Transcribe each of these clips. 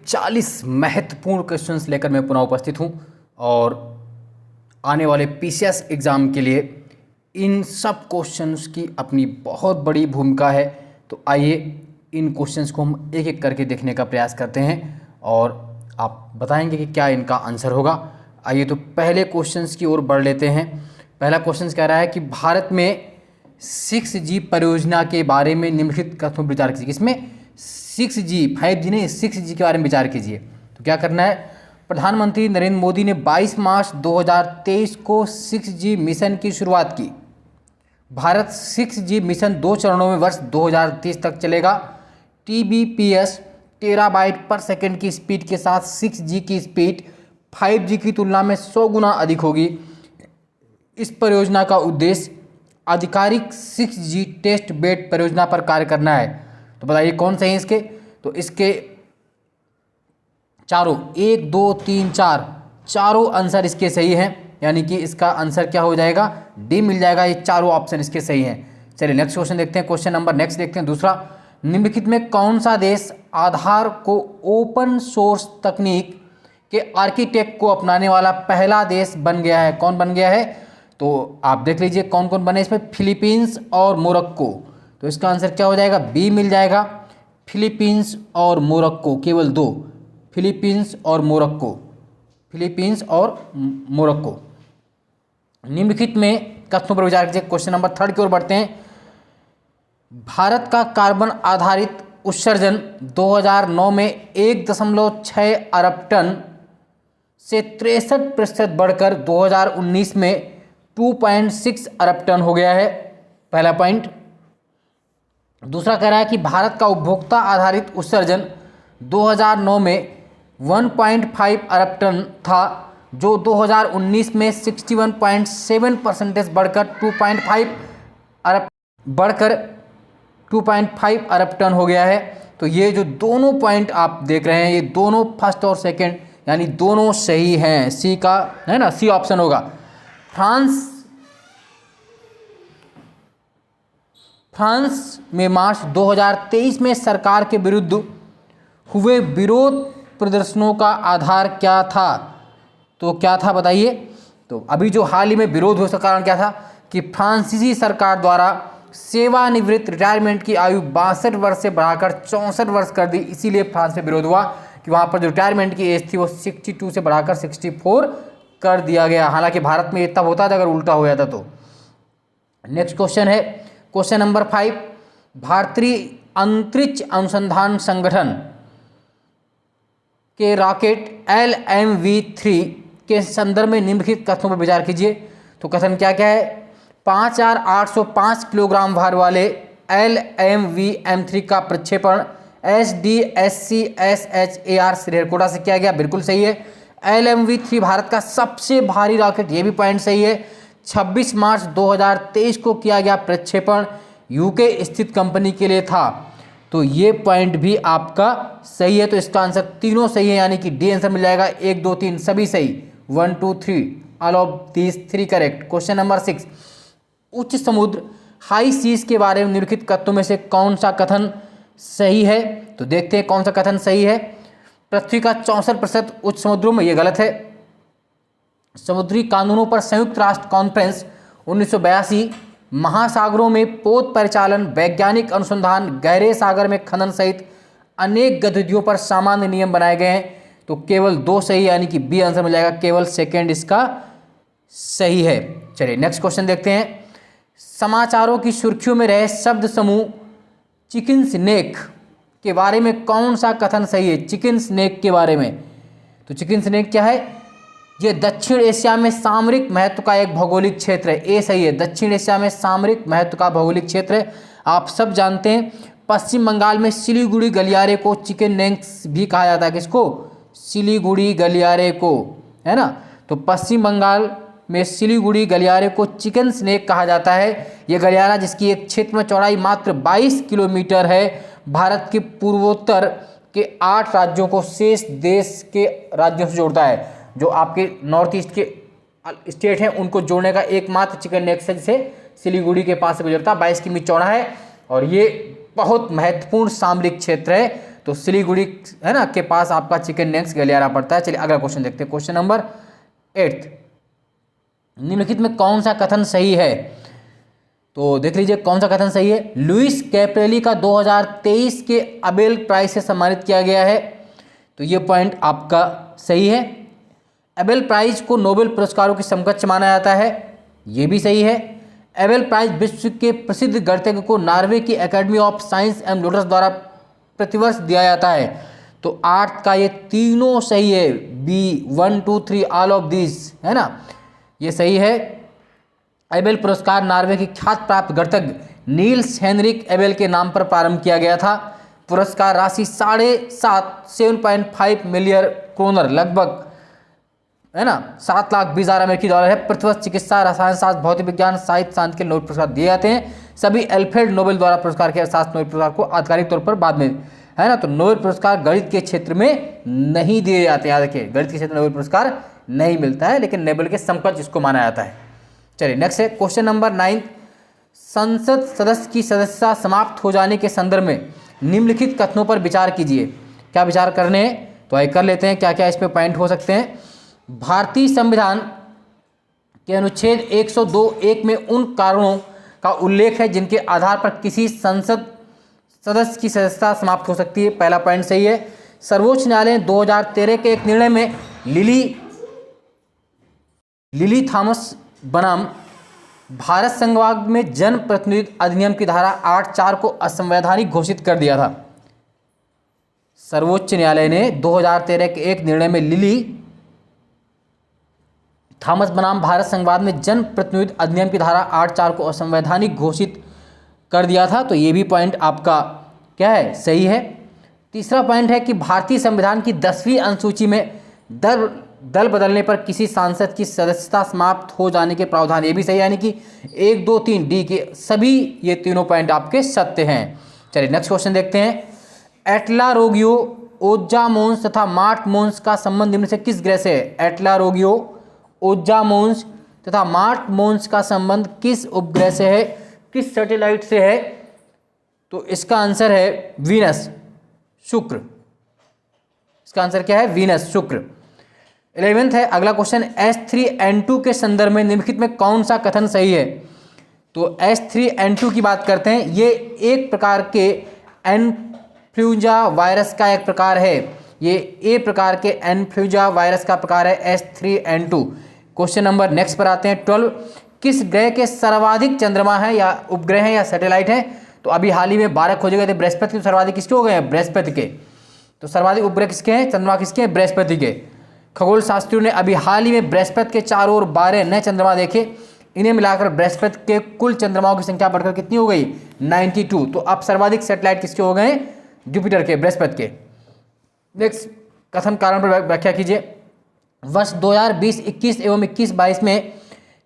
40 महत्वपूर्ण क्वेश्चंस लेकर मैं पुनः उपस्थित हूं और आने वाले पीसीएस एग्ज़ाम के लिए इन सब क्वेश्चंस की अपनी बहुत बड़ी भूमिका है। तो आइए इन क्वेश्चंस को हम एक एक करके देखने का प्रयास करते हैं और आप बताएंगे कि क्या इनका आंसर होगा। आइए तो पहले क्वेश्चंस की ओर बढ़ लेते हैं। पहला क्वेश्चन कह रहा है कि भारत में 6G परियोजना के बारे में निम्नलिखित कथनों पर विचार कीजिए। किसमें? 6G, 5G नहीं, 6G के बारे में विचार कीजिए। तो क्या करना है? प्रधानमंत्री नरेंद्र मोदी ने 22 मार्च 2023 को 6G मिशन की शुरुआत की। भारत 6G मिशन 2 चरणों में वर्ष 2030 तक चलेगा। TBPS टेराबाइट पर सेकंड की स्पीड के साथ 6G की स्पीड 5G की तुलना में 100 गुना अधिक होगी। इस परियोजना का उद्देश्य आधिकारिक 6G टेस्ट बेड परियोजना पर कार्य करना है। तो बताइए कौन सही है इसके? तो इसके चारों 1, 2, 3, 4 चारों आंसर इसके सही हैं, यानी कि इसका आंसर क्या हो जाएगा? डी मिल जाएगा। ये चारों ऑप्शन इसके सही हैं। चलिए नेक्स्ट क्वेश्चन देखते हैं। क्वेश्चन नंबर नेक्स्ट देखते हैं दूसरा। निम्नलिखित में कौन सा देश आधार को ओपन सोर्स तकनीक के आर्किटेक्ट को अपनाने वाला पहला देश बन गया है? कौन बन गया है? तो आप देख लीजिए कौन कौन बने इसमें, फिलीपींस और मोरक्को। तो इसका आंसर क्या हो जाएगा? बी मिल जाएगा। फिलीपींस और मोरक्को, केवल दो, फिलीपींस और मोरक्को, फिलीपींस और मोरक्को। निम्नलिखित में कथनों पर विचार कीजिए। क्वेश्चन नंबर 3 की ओर बढ़ते हैं। भारत का कार्बन आधारित उत्सर्जन 2009 में 1.6 अरब टन से 63% बढ़कर 2019 में 2.6 अरब टन हो गया है। पहला पॉइंट। दूसरा कह रहा है कि भारत का उपभोक्ता आधारित उत्सर्जन 2009 में 1.5 अरब टन था, जो 2019 में 61.7% बढ़कर 2.5 अरब टन हो गया है। तो ये जो दोनों पॉइंट आप देख रहे हैं, ये दोनों फर्स्ट और सेकंड यानी दोनों सही हैं। सी का है ना, सी ऑप्शन होगा। फ्रांस में मार्च 2023 में सरकार के विरुद्ध हुए विरोध प्रदर्शनों का आधार क्या था? तो क्या था बताइए? तो अभी जो हाल ही में विरोध हुआ, उसका कारण क्या था कि फ्रांसीसी सरकार द्वारा सेवानिवृत्त रिटायरमेंट की आयु 62 वर्ष से बढ़ाकर 64 वर्ष कर दी। इसीलिए फ्रांस में विरोध हुआ कि वहाँ पर जो रिटायरमेंट की एज थी वो 62 से बढ़ाकर 64 कर दिया गया। हालांकि भारत में ये तब होता था अगर उल्टा हो जाता तो। नेक्स्ट क्वेश्चन है क्वेश्चन नंबर 5। भारतीय अंतरिक्ष अनुसंधान संगठन के रॉकेट LMV-3 के संदर्भ में निम्नलिखित कथनों पर विचार कीजिए। तो कथन क्या क्या है? 5805 किलोग्राम भार वाले LMV-M3 का प्रक्षेपण SDSC-SHAR श्रीहरिकोटा से किया गया। बिल्कुल सही है। LMV-3 भारत का सबसे भारी रॉकेट, ये भी पॉइंट सही है। 26 मार्च 2023 को किया गया प्रक्षेपण यूके स्थित कंपनी के लिए था। तो ये पॉइंट भी आपका सही है। तो इसका आंसर तीनों सही है, यानी कि डी आंसर मिल जाएगा। 1, 2, 3 सभी सही। 1, 2, 3 all of these 3 correct. Question number 6। उच्च समुद्र हाई सीज के बारे में निम्नलिखित कथनों में से कौन सा कथन सही है? तो देखते हैं कौन सा कथन सही है। पृथ्वी का 64% उच्च समुद्रों में, ये गलत है। समुद्री कानूनों पर संयुक्त राष्ट्र कॉन्फ्रेंस 1982, महासागरों में पोत परिचालन, वैज्ञानिक अनुसंधान, गहरे सागर में खनन सहित अनेक गतिविधियों पर सामान्य नियम बनाए गए हैं। तो केवल 2 सही, यानी कि बी आंसर मिल जाएगा। केवल सेकंड इसका सही है। चलिए नेक्स्ट क्वेश्चन देखते हैं। समाचारों की सुर्खियों में रहे शब्द समूह चिकन स्नेक के बारे में कौन सा कथन सही है? चिकन स्नेक के बारे में। तो चिकन स्नेक क्या है? ये दक्षिण एशिया में सामरिक महत्व का एक भौगोलिक क्षेत्र है। ए सही है। दक्षिण एशिया में सामरिक महत्व का भौगोलिक क्षेत्र है। आप सब जानते हैं पश्चिम बंगाल में सिलीगुड़ी गलियारे को चिकन नेक्स भी कहा जाता है। किसको? सिलीगुड़ी गलियारे को, है ना। तो पश्चिम बंगाल में सिलीगुड़ी गलियारे को चिकन स्नेक कहा जाता है। यह गलियारा, जिसकी एक क्षेत्र में चौड़ाई मात्र 22 किलोमीटर है, भारत के पूर्वोत्तर के 8 राज्यों को शेष देश के राज्यों से जोड़ता है। जो आपके नॉर्थ ईस्ट के स्टेट हैं उनको जोड़ने का एकमात्र चिकन नेक से सिलीगुड़ी के पास से गुजरता है। 22 किमी चौड़ा है और ये बहुत महत्वपूर्ण सामरिक क्षेत्र है। तो तो सिलीगुड़ी है ना के पास आपका चिकन नेक्स गलियारा पड़ता है। चलिए अगला क्वेश्चन देखते हैं, क्वेश्चन नंबर 8, निम्नलिखित में कौन सा कथन सही है? तो देख लीजिए कौन सा कथन सही है। लुइस कैप्रेली का 2023 के अबेल प्राइज से सम्मानित किया गया है, तो ये पॉइंट आपका सही है। एबेल प्राइज को नोबेल पुरस्कारों के समकक्ष माना जाता है, ये भी सही है। एबेल प्राइज विश्व के प्रसिद्ध गणितज्ञ को नॉर्वे की academy of science and letters द्वारा प्रतिवर्ष दिया जाता है, तो 8 का ये तीनों सही है। बी 1 2 3 ऑल ऑफ दिस है ना, ये सही है। एबेल पुरस्कार नॉर्वे की ख्यात प्राप्त गणितज्ञ नील्स हेनरिक एबेल के नाम पर प्रारंभ किया गया था। पुरस्कार राशि 7.5 मिलियन क्रोनर लगभग है ना 7,20,000 अमेरिकी डॉलर है। प्रतिवर्ष चिकित्सा, रसायन शास्त्र, भौतिक विज्ञान, साहित्य, शांति के नोबेल पुरस्कार दिए जाते हैं। सभी अल्फ्रेड नोबेल द्वारा पुरस्कार के अर्थात नोबेल पुरस्कार को आधिकारिक तौर पर बाद में है ना, तो नोबेल पुरस्कार गणित के क्षेत्र में नहीं दिए जाते हैं। याद रखिए गणित के क्षेत्र में नोबेल पुरस्कार नहीं मिलता है, लेकिन नोबेल के समकक्ष इसको माना जाता है। चलिए नेक्स्ट है क्वेश्चन नंबर 9, संसद सदस्य की सदस्यता समाप्त हो जाने के संदर्भ में निम्नलिखित कथनों पर विचार कीजिए। क्या विचार करने हैं, तो आइए कर लेते हैं। क्या क्या इस पे पॉइंट हो सकते हैं। भारतीय संविधान के अनुच्छेद 102(1) में उन कारणों का उल्लेख है जिनके आधार पर किसी संसद सदस्य की सदस्यता समाप्त हो सकती है, पहला पॉइंट सही है। सर्वोच्च न्यायालय ने 2013 के एक निर्णय में लिली थॉमस बनाम भारत संघवाद में जन प्रतिनिधि अधिनियम की धारा 8(4) को असंवैधानिक घोषित कर दिया था। सर्वोच्च न्यायालय ने 2013 के एक निर्णय में लिली थॉमस बनाम भारत संघवाद में जन प्रतिनिधि अधिनियम की धारा 8(4) को असंवैधानिक घोषित कर दिया था, तो ये भी पॉइंट आपका क्या है, सही है। तीसरा पॉइंट है कि भारतीय संविधान की 10वीं अनुसूची में दल बदलने पर किसी सांसद की सदस्यता समाप्त हो जाने के प्रावधान, ये भी सही है। यानी कि 1 2 3 डी के सभी ये तीनों पॉइंट आपके सत्य हैं। चलिए नेक्स्ट क्वेश्चन देखते हैं। एटलारोगियो, ओजामोन्स तथा मार्टमोन्स का संबंध निम्न से किस ग्रह से है? एटलारोगियो, ओजामोन्स तथा मार्टमोन्स का संबंध किस उपग्रह से है, किस सैटेलाइट से है? तो इसका आंसर है वीनस, शुक्र। इसका आंसर क्या है? वीनस, शुक्र। 11th है अगला क्वेश्चन, H3N2 के संदर्भ में निम्नलिखित में कौन सा कथन सही है? तो H3N2 की बात करते हैं। ये एक प्रकार के इन्फ्लुएंजा वायरस का एक प्रकार है। ये ए प्रकार के इन्फ्लुएंजा वायरस का प्रकार है H3N2। क्वेश्चन नंबर नेक्स्ट पर आते हैं 12, किस ग्रह के सर्वाधिक चंद्रमा है या उपग्रह है या सैटेलाइट है? तो अभी हाल ही में 12 खोजे गए थे बृहस्पति के, सर्वाधिक किसके हो गए हैं? बृहस्पति के। तो सर्वाधिक उपग्रह किसके हैं? चंद्रमा किसके हैं? बृहस्पति के। खगोल शास्त्रियों ने अभी हाल ही में बृहस्पति के चारों ओर 12 नए चंद्रमा देखे। इन्हें मिलाकर बृहस्पति के कुल चंद्रमाओं की संख्या बढ़कर कितनी हो गई? 92। तो अब सर्वाधिक सैटेलाइट किसके हो गए? जुपिटर के, बृहस्पति के। नेक्स्ट कथन कारण पर व्याख्या कीजिए। वर्ष 2020-21 एवं 21-22 में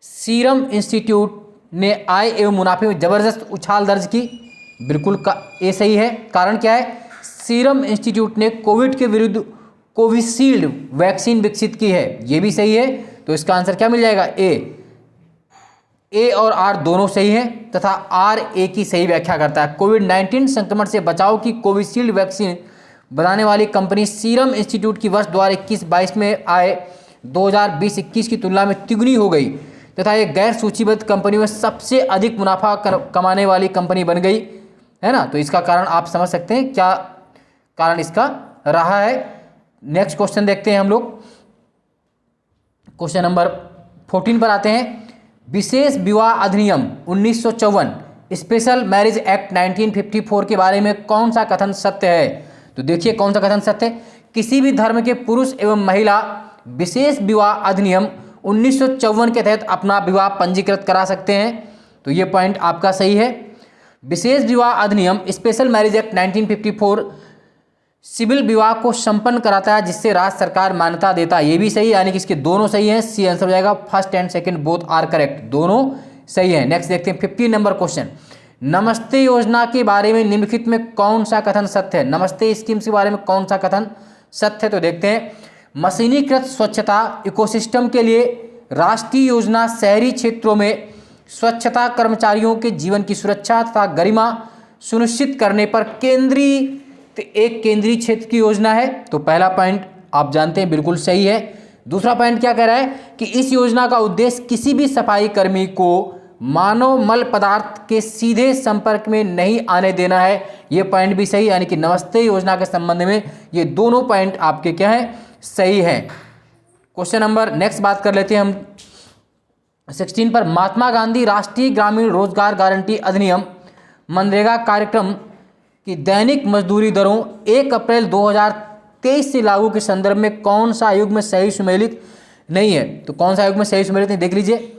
सीरम इंस्टीट्यूट ने आय एवं मुनाफे में जबरदस्त उछाल दर्ज की, बिल्कुल का ए सही है। कारण क्या है? सीरम इंस्टीट्यूट ने कोविड के विरुद्ध कोविशील्ड वैक्सीन विकसित की है, ये भी सही है। तो इसका आंसर क्या मिल जाएगा? ए और आर दोनों सही हैं तथा आर ए की सही व्याख्या करता है। कोविड-19 संक्रमण से बचाव की कोविशील्ड वैक्सीन बनाने वाली कंपनी सीरम इंस्टीट्यूट की वर्ष 2021-22 में आय 2020-21 की तुलना में तिगुनी हो गई तथा ये गैर सूचीबद्ध कंपनियों में सबसे अधिक मुनाफा कमाने वाली कंपनी बन गई है ना। तो इसका कारण आप समझ सकते हैं क्या कारण इसका रहा है। नेक्स्ट क्वेश्चन देखते हैं हम लोग। क्वेश्चन नंबर 14 पर आते हैं। विशेष विवाह अधिनियम 1954 स्पेशल मैरिज एक्ट 1954 के बारे में कौन सा कथन सत्य है? तो देखिए कौन सा कथन सत्य है। किसी भी धर्म के पुरुष एवं महिला विशेष विवाह अधिनियम 1954 के तहत अपना विवाह पंजीकृत करा सकते हैं, तो ये पॉइंट आपका सही है। विशेष विवाह अधिनियम स्पेशल मैरिज एक्ट 1954 सिविल विवाह को संपन्न कराता है जिससे राज्य सरकार मान्यता देता है, ये भी सही है। यानी कि इसके दोनों सही हैं। सी आंसर हो जाएगा। First and second both are correct, दोनों सही है। नेक्स्ट देखते हैं 15 नंबर क्वेश्चन। नमस्ते योजना के बारे में निम्नलिखित में कौन सा कथन सत्य है? नमस्ते स्कीम के बारे में कौन सा कथन सत्य है? तो देखते हैं। मशीनीकृत स्वच्छता इकोसिस्टम के लिए राष्ट्रीय योजना शहरी क्षेत्रों में स्वच्छता कर्मचारियों के जीवन की सुरक्षा तथा गरिमा सुनिश्चित करने पर केंद्रीय तो एक केंद्रीय क्षेत्र की योजना है। तो पहला पॉइंट आप जानते हैं बिल्कुल सही है। दूसरा पॉइंट क्या कह रहा है कि इस योजना का उद्देश्य किसी भी सफाई कर्मी को मानव मल पदार्थ के सीधे संपर्क में नहीं आने देना है। यह पॉइंट भी सही, यानी कि नमस्ते योजना के संबंध में ये दोनों पॉइंट आपके क्या है, सही है। क्वेश्चन नंबर नेक्स्ट बात कर लेते हैं हम 16 पर। महात्मा गांधी राष्ट्रीय ग्रामीण रोजगार गारंटी अधिनियम मनरेगा कार्यक्रम की दैनिक मजदूरी दरों 1 अप्रैल 2023 से लागू के संदर्भ में कौन सा आयोग में सही सुमेलित नहीं है? तो कौन सा आयोग में सही सुमेलित नहीं, देख लीजिए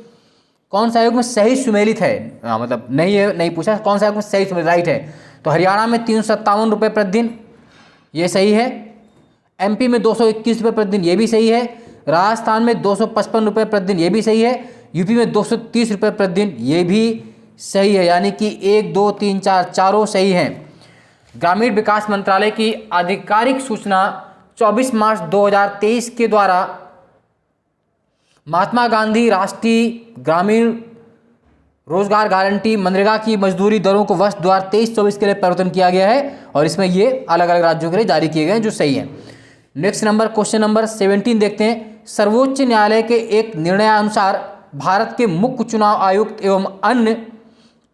कौन सा आयोग में सही सुमेलित है। मतलब नहीं है, नहीं पूछा कौन सा आयोग में सही सुमेलित, राइट है। तो हरियाणा में 357 रुपये प्रतिदिन, ये सही है। एमपी में 221 रुपये प्रतिदिन, ये भी सही है। राजस्थान में 255 रुपये प्रतिदिन, ये भी सही है। यूपी में 230 रुपये प्रतिदिन, ये भी सही है। यानी कि 1 2 3 4 चारों सही हैं। ग्रामीण विकास मंत्रालय की आधिकारिक सूचना 24 मार्च 2023 के द्वारा महात्मा गांधी राष्ट्रीय ग्रामीण रोजगार गारंटी मनरेगा की मजदूरी दरों को वर्ष 2023-24 के लिए परिवर्तन किया गया है और इसमें ये अलग अलग राज्यों के लिए जारी किए गए हैं, जो सही है। नेक्स्ट नंबर क्वेश्चन नंबर 17 देखते हैं। सर्वोच्च न्यायालय के एक निर्णयानुसार भारत के मुख्य चुनाव आयुक्त एवं अन्य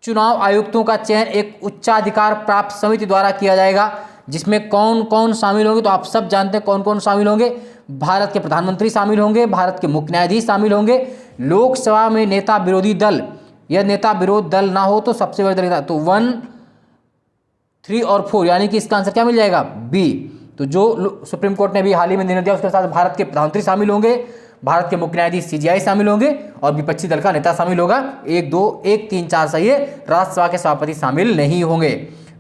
चुनाव आयुक्तों का चयन एक उच्चाधिकार प्राप्त समिति द्वारा किया जाएगा, जिसमें कौन कौन शामिल होंगे? तो आप सब जानते हैं कौन कौन शामिल होंगे। भारत के प्रधानमंत्री शामिल होंगे, भारत के मुख्य न्यायाधीश शामिल होंगे, लोकसभा में नेता विरोधी दल, यदि नेता विरोध दल ना हो तो सबसे बड़ा दल, तो 1 3 और 4, यानी कि इसका आंसर क्या मिल जाएगा? बी। तो जो सुप्रीम कोर्ट ने भी हाल ही में निर्णय दिया उसके साथ भारत के प्रधानमंत्री शामिल होंगे, भारत के मुख्य न्यायाधीश सीजीआई शामिल होंगे और विपक्षी दल का नेता शामिल होगा। 1 2 1 3 4 सही है। राज्यसभा के सभापति शामिल नहीं होंगे।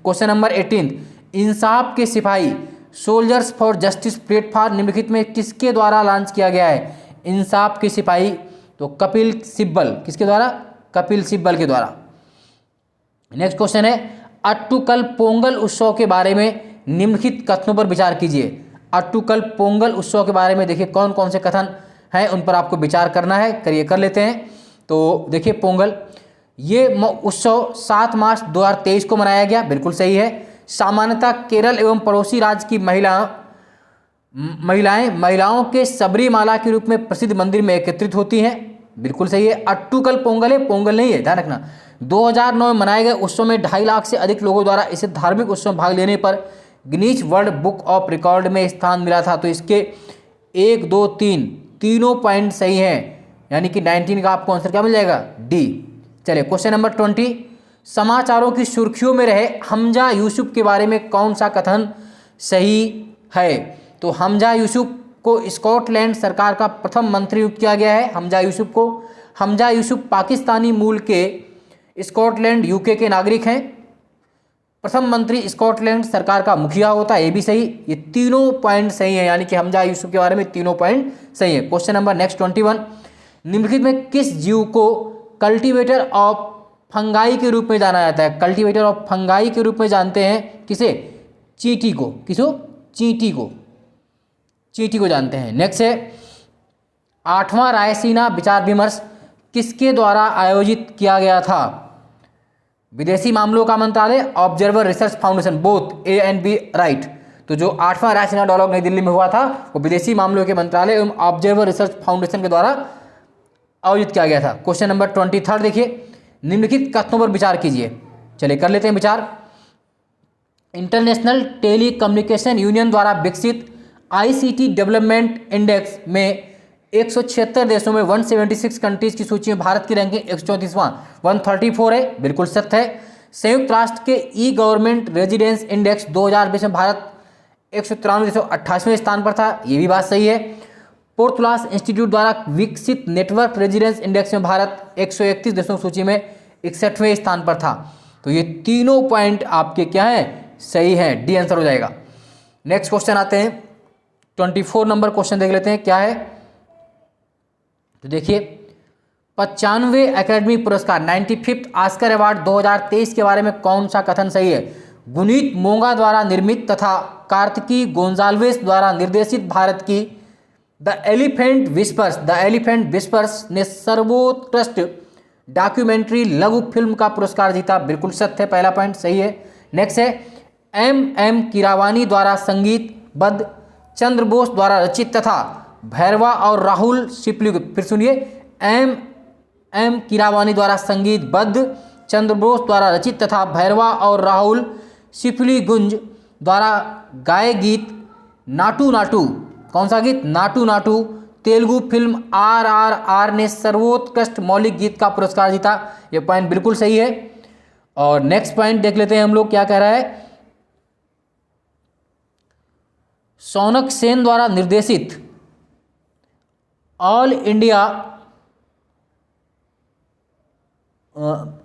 क्वेश्चन नंबर 18, इंसाफ के सिपाही सोल्जर्स फॉर जस्टिस प्लेटफॉर्म निम्नलिखित में किसके द्वारा लॉन्च किया गया है? इंसाफ के सिपाही, तो कपिल सिब्बल, किसके द्वारा? कपिल सिब्बल के द्वारा। नेक्स्ट क्वेश्चन है, अट्टुकल पोंगल उत्सव के बारे में निम्नलिखित कथनों पर विचार कीजिए। अट्टुकल पोंगल उत्सव के बारे में देखिए कौन कौन से कथन हैं, उन पर आपको विचार करना है। करिए, कर लेते हैं। तो देखिए पोंगल, ये उत्सव 7 मार्च 2023 को मनाया गया, बिल्कुल सही है। सामान्यतः केरल एवं पड़ोसी राज्य की महिलाओं के सबरीमाला के रूप में प्रसिद्ध मंदिर में एकत्रित होती हैं, बिल्कुल सही है। अट्टुकल पोंगल है, पोंगल नहीं है, ध्यान रखना। 2009 में मनाए गए उत्सव में 2.5 लाख से अधिक लोगों द्वारा इसे धार्मिक उत्सव में भाग लेने पर Guinness world book of record में स्थान मिला था। तो इसके 1 2 3 तीनों पॉइंट सही हैं, यानी कि 19 का आपको आंसर क्या मिल जाएगा? डी। चलिए क्वेश्चन नंबर 20, समाचारों की सुर्खियों में रहे हमजा यूसुफ के बारे में कौन सा कथन सही है? तो हमजा यूसुफ को स्कॉटलैंड सरकार का प्रथम मंत्री नियुक्त किया गया है। हमजा यूसुफ को, हमजा यूसुफ पाकिस्तानी मूल के स्कॉटलैंड यूके के नागरिक हैं। प्रथम मंत्री स्कॉटलैंड सरकार का मुखिया होता है, ये भी सही। ये तीनों पॉइंट सही है, यानी कि हमजा यूसुफ के बारे में तीनों पॉइंट सही है। क्वेश्चन नंबर नेक्स्ट 21, निम्नलिखित में किस जीव को कल्टीवेटर ऑफ फंगाई के रूप में जाना जाता है? कल्टीवेटर ऑफ फंगाई के रूप में जानते हैं किसे? चींटी को। किसो? चींटी को, चींटी को जानते हैं। नेक्स्ट है 8वां रायसीना विचार विमर्श किसके द्वारा आयोजित किया गया था? विदेशी मामलों का मंत्रालय, Observer Research Foundation, both A and B right. तो जो 8वां रायसीना डायलॉग नई दिल्ली में हुआ था वो विदेशी मामलों के मंत्रालय एवं ऑब्जर्वर रिसर्च फाउंडेशन के द्वारा आयोजित किया गया था। क्वेश्चन नंबर 23 देखिए, निम्नलिखित कथनों पर विचार कीजिए। चलिए कर लेते हैं विचार। इंटरनेशनल टेलीकम्युनिकेशन यूनियन द्वारा विकसित आईसीटी डेवलपमेंट इंडेक्स में 176 देशों में 176 कंट्रीज की सूची में भारत की रैंकिंग 134वां 134 है, बिल्कुल सत्य है। संयुक्त राष्ट्र के ई गवर्नमेंट रेजिडेंस इंडेक्स 2020 में भारत 193 स्थान पर था, ये भी बात सही है। पोर्टुलास इंस्टीट्यूट द्वारा विकसित नेटवर्क रेजिडेंस इंडेक्स में भारत 131 देशों की सूची में 61वें स्थान पर था। तो ये तीनों पॉइंट आपके क्या हैं? सही हैं, डी आंसर हो जाएगा। नेक्स्ट क्वेश्चन आते हैं 24 नंबर क्वेश्चन देख लेते हैं क्या है। तो देखिए 95वें एकेडमी पुरस्कार 95th ऑस्कर अवार्ड 2023 के बारे में कौन सा कथन सही है? गुनीत मोंगा द्वारा निर्मित तथा कार्तिकी गोंजाल्वेस द्वारा निर्देशित भारत की द एलिफेंट विस्पर्स ने सर्वोत्कृष्ट डॉक्यूमेंट्री लघु फिल्म का पुरस्कार जीता, बिल्कुल सत्य है, पहला पॉइंट सही है। नेक्स्ट है M कीरावानी द्वारा संगीतबद्ध, चंद्र बोस द्वारा रचित तथा भैरवा और राहुल शिपली, फिर सुनिए, M कीरावानी द्वारा संगीतबद्ध, चंद्र बोस द्वारा रचित तथा भैरवा और राहुल शिपली गुंज द्वारा गाए गीत नाटू नाटू, कौन सा गीत? नाटू नाटू, तेलुगु फिल्म RRR ने सर्वोत्कृष्ट मौलिक गीत का पुरस्कार जीता। ये पॉइंट बिल्कुल सही है। और नेक्स्ट पॉइंट देख लेते हैं हम लोग, क्या कह रहा है। शौनक सेन द्वारा निर्देशित all India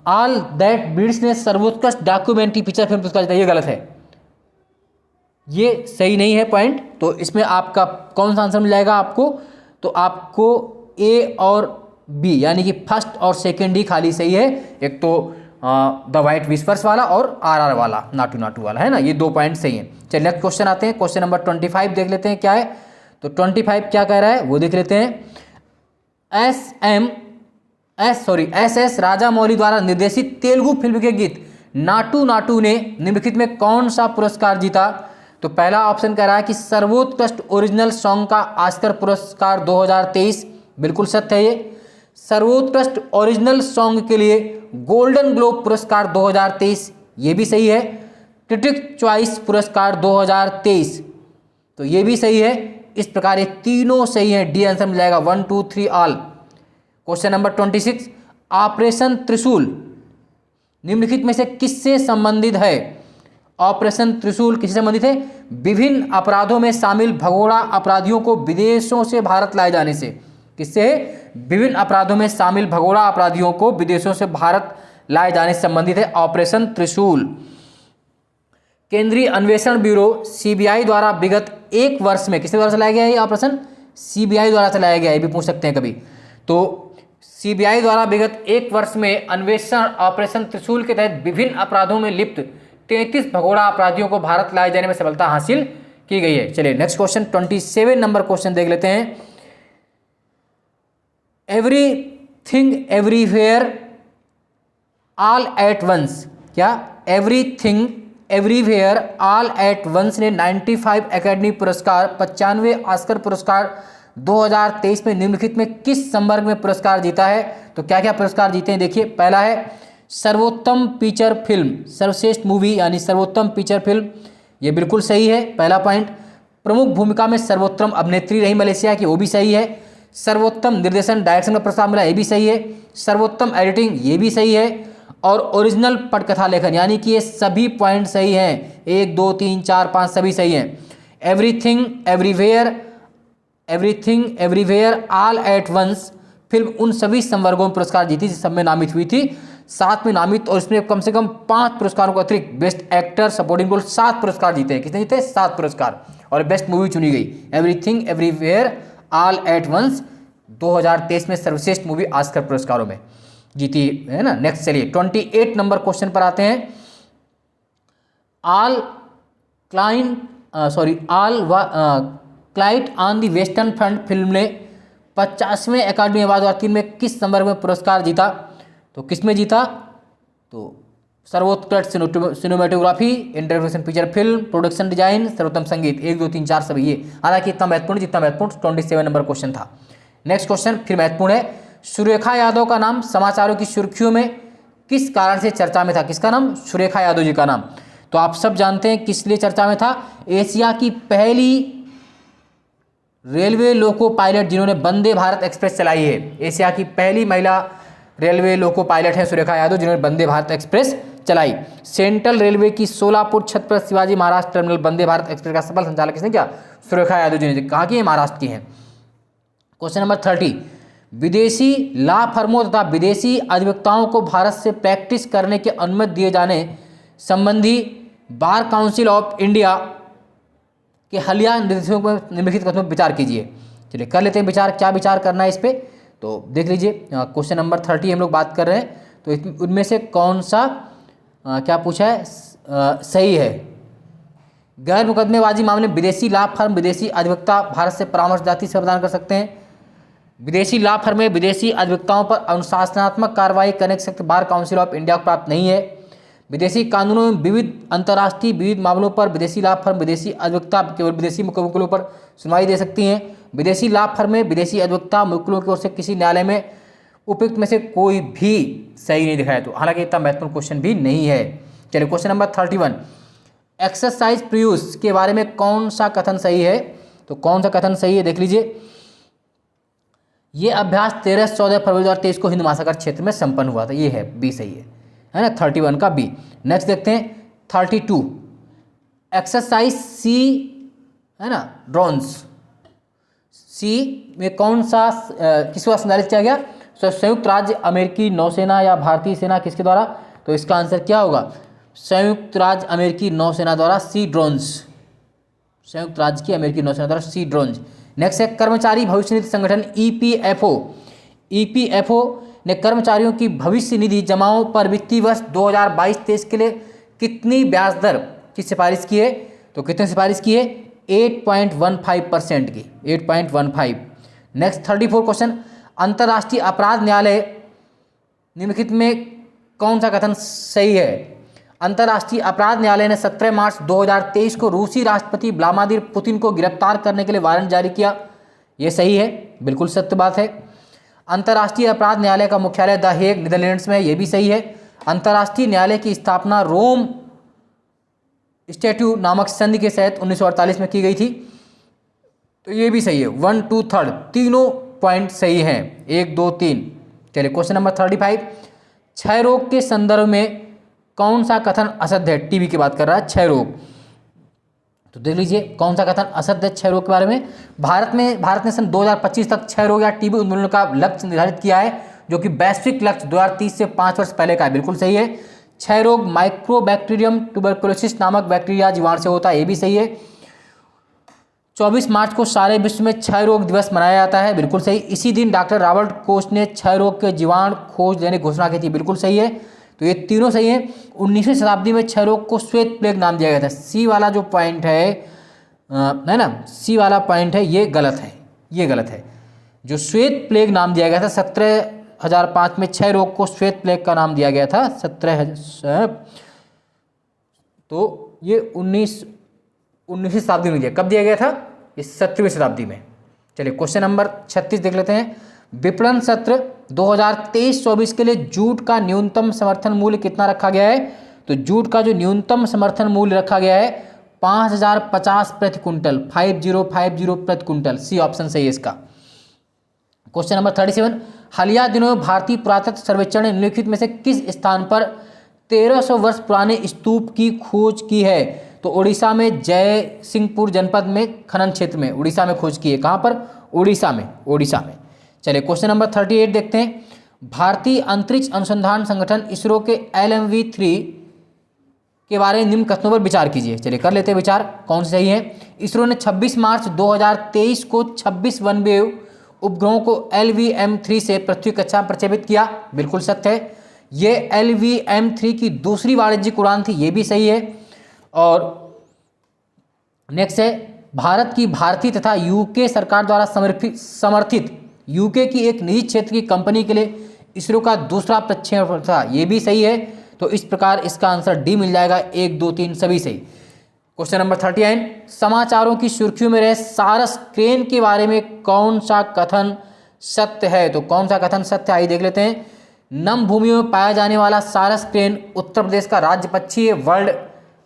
all that beats ने सर्वोत्कृष्ट डॉक्यूमेंट्री फीचर फिल्म पुरस्कार जीता। ये गलत है, ये सही नहीं है पॉइंट। तो इसमें आपका कौन सा आंसर मिल जाएगा आपको? तो आपको ए और बी यानी कि फर्स्ट और सेकेंड ही खाली सही है। एक तो द वाइट विस्पर्स वाला और RR वाला, नाटू नाटू वाला, है ना। ये 2 पॉइंट सही हैं। चलिए नेक्स्ट क्वेश्चन आते हैं। क्वेश्चन नंबर 25 देख लेते हैं क्या है। तो 25 क्या कह रहा है वो देख लेते हैं। SS राजामौली द्वारा निर्देशित तेलुगु फिल्म के गीत नाटू नाटू ने निम्नलिखित में कौन सा पुरस्कार जीता? तो पहला ऑप्शन कह रहा है कि सर्वोत्कृष्ट ओरिजिनल सॉन्ग का ऑस्कर पुरस्कार 2023, बिल्कुल सत्य है ये। सर्वोत्कृष्ट ओरिजिनल सॉन्ग के लिए गोल्डन ग्लोब पुरस्कार 2023, ये भी सही है। क्रिटिक चॉइस पुरस्कार 2023, तो ये भी सही है। इस प्रकार ये तीनों सही हैं। डी आंसर मिल जाएगा 1 2 3 ऑल। क्वेश्चन नंबर 26, ऑपरेशन त्रिशूल निम्नलिखित में से किससे संबंधित है? ऑपरेशन त्रिशूल किससे संबंधित है? विभिन्न अपराधों में शामिल भगोड़ा अपराधियों को विदेशों से भारत लाए जाने से। किससे है? विभिन्न अपराधों में शामिल भगोड़ा अपराधियों को विदेशों से भारत लाए जाने से संबंधित है ऑपरेशन त्रिशूल। केंद्रीय अन्वेषण ब्यूरो CBI द्वारा विगत 1 वर्ष में किसके द्वारा चलाया गया है ये ऑपरेशन? CBI द्वारा चलाया गया है, ये भी पूछ सकते हैं कभी। तो CBI द्वारा विगत 1 वर्ष में अन्वेषण ऑपरेशन त्रिशूल के तहत विभिन्न अपराधों में लिप्त 33 भगोड़ा अपराधियों को भारत लाए जाने में सफलता हासिल की गई है। चलिए नेक्स्ट क्वेश्चन 27 नंबर क्वेश्चन देख लेते हैं। Everything everywhere all at once, क्या? Everything everywhere all at once ने 95 एकेडमी पुरस्कार, 95 ऑस्कर पुरस्कार 2023 में निम्नलिखित में किस संवर्ग में पुरस्कार जीता है? तो क्या क्या पुरस्कार जीते हैं देखिए। पहला है सर्वोत्तम फीचर फिल्म, सर्वश्रेष्ठ मूवी यानी सर्वोत्तम फीचर फिल्म, ये बिल्कुल सही है, पहला पॉइंट। प्रमुख भूमिका में सर्वोत्तम अभिनेत्री रही मलेशिया की, वो भी सही है। सर्वोत्तम निर्देशन डायरेक्शन का प्रस्ताव मिला, ये भी सही है। सर्वोत्तम एडिटिंग, ये भी सही है। और ओरिजिनल पटकथा लेखन, यानी कि ये सभी पॉइंट सही हैं। 1 2 3 4 5 सभी सही हैं। Everything everywhere all at once film उन सभी संवर्गों में पुरस्कार जीती जिस सब में नामित हुई थी, 7 में नामित, और इसमें कम से कम 5 पुरस्कारों को अतिरिक्त बेस्ट एक्टर सपोर्टिंग रोल 7 पुरस्कार जीते हैं। कितने जीते? 7 पुरस्कार। और बेस्ट मूवी चुनी गई everything everywhere all at once 2023 में सर्वश्रेष्ठ मूवी ऑस्कर पुरस्कारों में जीती है ना। नेक्स्ट चलिए 28 नंबर क्वेश्चन पर आते हैं। All client on the western front film ने 50वें अकादमी अवार्ड 2003 में किस संवर्ग में पुरस्कार जीता? तो किस में जीता? तो सर्वोत्कृष्ट cinematography, interpretation feature film, production design, सर्वोत्तम संगीत, 1 2 3 4 सभी ये। हालांकि इतना महत्वपूर्ण जितना महत्वपूर्ण 27 नंबर क्वेश्चन था। नेक्स्ट क्वेश्चन फिर महत्वपूर्ण है। सुरेखा यादव का नाम समाचारों की सुर्खियों में किस कारण से चर्चा में था? किसका नाम? सुरेखा यादव जी का नाम। तो आप सब जानते हैं किस लिए चर्चा में था। एशिया की पहली रेलवे लोको पायलट जिन्होंने वंदे भारत एक्सप्रेस चलाई है, एशिया की पहली महिला रेलवे लोको पायलट है सुरेखा यादव, जिन्होंने वंदे भारत एक्सप्रेस चलाई। सेंट्रल रेलवे की सोलापुर छत्रपति शिवाजी महाराज टर्मिनल वंदे भारत एक्सप्रेस का सफल संचालन किसने किया? सुरेखा यादव जी ने। कहाँ की है? महाराष्ट्र की है। क्वेश्चन नंबर 30, विदेशी लॉ फर्मों तथा विदेशी अधिवक्ताओं को भारत से प्रैक्टिस करने की अनुमति दिए जाने संबंधी बार काउंसिल ऑफ इंडिया के हालिया निर्देशों पर निम्नलिखित कथनों पर विचार कीजिए। चलिए कर लेते हैं विचार, क्या विचार करना है इस पर। तो देख लीजिए क्वेश्चन नंबर 30 हम लोग बात कर रहे हैं। तो उनमें से कौन सा क्या पूछा है सही है? गैर मुकदमेबाजी मामले में विदेशी लॉ फर्म विदेशी अधिवक्ता भारत से परामर्श जाति से प्रदान कर सकते हैं। विदेशी लॉ फर्म में विदेशी अधिवक्ताओं पर अनुशासनात्मक कार्रवाई करने की शक्ति बार काउंसिल ऑफ इंडिया को प्राप्त नहीं है। विदेशी कानूनों में विविध अंतर्राष्ट्रीय विविध मामलों पर विदेशी लाभ फर्म विदेशी अधिवक्ता केवल विदेशी मुकदमों पर सुनवाई दे सकती हैं। विदेशी लाभ फर्म में विदेशी अधिवक्ता मुकदमों की ओर से किसी न्यायालय में उपयुक्त में से कोई भी सही नहीं दिखाया। तो हालांकि इतना महत्वपूर्ण क्वेश्चन भी नहीं है। चलिए क्वेश्चन नंबर 31, एक्सरसाइज प्रियूस के बारे में कौन सा कथन सही है? तो कौन सा कथन सही है देख लीजिए। ये अभ्यास 13-14 फरवरी 2023 को हिंद महासागर क्षेत्र में संपन्न हुआ था। ये है बी सही है ना, 31 का बी। नेक्स्ट देखते हैं 32, एक्सरसाइज सी है ना ड्रोन्स, सी में कौन सा किसको संचालित किया गया? संयुक्त राज्य अमेरिकी नौसेना या भारतीय सेना, किसके द्वारा? तो इसका आंसर क्या होगा? संयुक्त राज्य अमेरिकी नौसेना द्वारा सी ड्रोन्स, संयुक्त राज्य की अमेरिकी नौसेना द्वारा सी ड्रोन्स। नेक्स्ट है कर्मचारी भविष्य निधि संगठन ईपीएफओ, ईपीएफओ ने कर्मचारियों की भविष्य निधि जमाओं पर वित्तीय वर्ष 2022-23 के लिए कितनी ब्याज दर की सिफारिश की है? तो कितनी सिफारिश की है? 8.15% की, 8.15। नेक्स्ट 34 क्वेश्चन, अंतर्राष्ट्रीय अपराध न्यायालय निम्नलिखित में कौन सा कथन सही है? अंतर्राष्ट्रीय अपराध न्यायालय ने 17 मार्च 2023 को रूसी राष्ट्रपति व्लादिमीर पुतिन को गिरफ्तार करने के लिए वारंट जारी किया। यह सही है, बिल्कुल सत्य बात है। अंतर्राष्ट्रीय अपराध न्यायालय का मुख्यालय द हेग नीदरलैंड्स में, यह भी सही है। अंतर्राष्ट्रीय न्यायालय की स्थापना रोम स्टैट्यू नामक संधि के तहत 1948 में की गई थी। तो ये भी सही है। 1, 2, 3 तीनों पॉइंट सही हैं, 1, 2, 3। चलिए क्वेश्चन नंबर 35, क्षय रोग के संदर्भ में कौन सा कथन असत्य है? टीबी की बात कर रहा है, क्षय रोग। तो देख लीजिए कौन सा कथन असत्य है क्षय रोग के बारे में। भारत ने सन 2025 तक क्षय रोग या टीबी उन्मूलन का लक्ष्य निर्धारित किया है, जो कि वैश्विक लक्ष्य 2030 से 5 वर्ष पहले का है। बिल्कुल सही है। क्षय रोग माइक्रोबैक्टीरियम ट्यूबरकुलोसिस नामक बैक्टीरिया जीवाणु से होता है, ये भी सही है। 24 मार्च को सारे विश्व में क्षय रोग दिवस मनाया जाता है, बिल्कुल सही। इसी दिन डॉक्टर रॉबर्ट कोच ने क्षय रोग के जीवाणु खोज देने की घोषणा की थी, बिल्कुल सही है। तो ये तीनों सही है। 19वीं शताब्दी में क्षय रोग को श्वेत प्लेग नाम दिया गया था। सी वाला जो पॉइंट है ना, सी वाला पॉइंट है, ये गलत है, ये गलत है। जो श्वेत प्लेग नाम दिया गया था 17,005 में क्षय रोग को श्वेत प्लेग का नाम दिया गया था 17,000। तो ये 19वीं शताब्दी में दिया, कब दिया गया था? ये 17वीं शताब्दी में। चलिए क्वेश्चन नंबर 36 देख लेते हैं। विपणन सत्र 2023-24 के लिए जूट का न्यूनतम समर्थन मूल्य कितना रखा गया है? तो जूट का जो न्यूनतम समर्थन मूल्य रखा गया है 5,050 प्रति कुंटल, 5050 प्रति कुंटल। सी ऑप्शन सही है इसका। क्वेश्चन नंबर 37, हालिया दिनों में भारतीय पुरातत्व सर्वेक्षण ने निम्नलिखित में से किस स्थान पर 1300 वर्ष पुराने स्तूप की खोज की है? तो उड़ीसा में जय सिंहपुर जनपद में खनन क्षेत्र में उड़ीसा में खोज की है। कहाँ पर? उड़ीसा में, उड़ीसा में। चलिए क्वेश्चन नंबर 38 देखते हैं। भारतीय अंतरिक्ष अनुसंधान संगठन इसरो के LMV-3 के बारे में निम्न कथनों पर विचार कीजिए। चलिए कर लेते हैं विचार, कौन से सही है। इसरो ने 26 मार्च 2023 को 26 वनवेव उपग्रहों को LVM-3 से पृथ्वी कक्षा में प्रक्षेपित किया, बिल्कुल सत्य है। ये LVM-3 की दूसरी वाणिज्यिक उड़ान थी, ये भी सही है। और नेक्स्ट है, भारत की भारतीय तथा यूके सरकार द्वारा समर्थित यूके की एक निजी क्षेत्र की कंपनी के लिए इसरो का दूसरा प्रक्षेपण था, ये भी सही है। तो इस प्रकार इसका आंसर डी मिल जाएगा, 1, 2, 3 सभी सही। क्वेश्चन नंबर 39, समाचारों की सुर्खियों में रहे सारस क्रेन के बारे में कौन सा कथन सत्य है? तो कौन सा कथन सत्य है, आइए देख लेते हैं। नम भूमियों में पाया जाने वाला सारस क्रेन उत्तर प्रदेश का राज्य पक्षी है, वर्ल्ड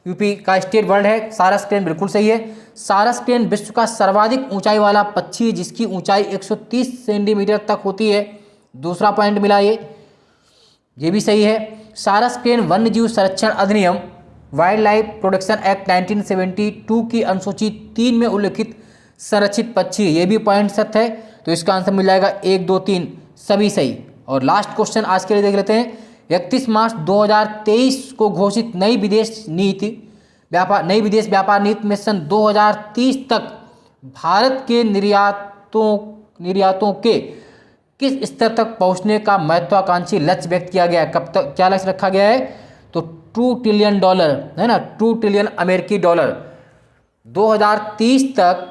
यूपी का स्टेट वर्ल्ड है। सारस क्रेन बिल्कुल सही है। सारस क्रेन विश्व का सर्वाधिक ऊंचाई वाला पक्षी है, जिसकी ऊंचाई 130 सेंटीमीटर तक होती है। दूसरा पॉइंट मिला ये भी सही है। सारस क्रेन वन्यजीव संरक्षण अधिनियम वाइल्ड लाइफ प्रोटेक्शन एक्ट 1972 की अनुसूची 3 में उल्लिखित संरक्षित पक्षी है, ये भी पॉइंट सत्य है। तो इसका आंसर मिल जाएगा 1, 2, 3 सभी सही। और लास्ट क्वेश्चन आज के लिए देख लेते हैं। 31 मार्च 2023 को घोषित नई विदेश व्यापार नीति में सन 2030 तक भारत के निर्यातों के किस स्तर तक पहुंचने का महत्वाकांक्षी लक्ष्य व्यक्त किया गया है? कब तक क्या लक्ष्य रखा गया है? तो $2 ट्रिलियन है ना, $2 ट्रिलियन अमेरिकी डॉलर। 2030 तक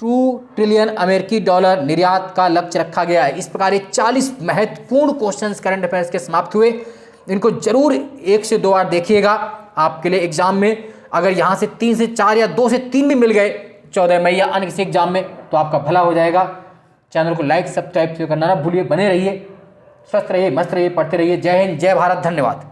$2 ट्रिलियन अमेरिकी डॉलर निर्यात का लक्ष्य रखा गया है। इस प्रकार ये 40 महत्वपूर्ण क्वेश्चंस करंट अफेयर्स के समाप्त हुए। इनको जरूर 1 से 2 बार देखिएगा। आपके लिए एग्जाम में अगर यहाँ से 3 से 4 या 2 से 3 भी मिल गए 14 मई या अन्य किसी एग्जाम में तो आपका भला हो जाएगा। चैनल को लाइक सब्सक्राइब करना ना भूलिए। बने रहिए, स्वस्थ रहिए, मस्त रहिए, पढ़ते रहिए। जय हिंद, जय भारत, धन्यवाद।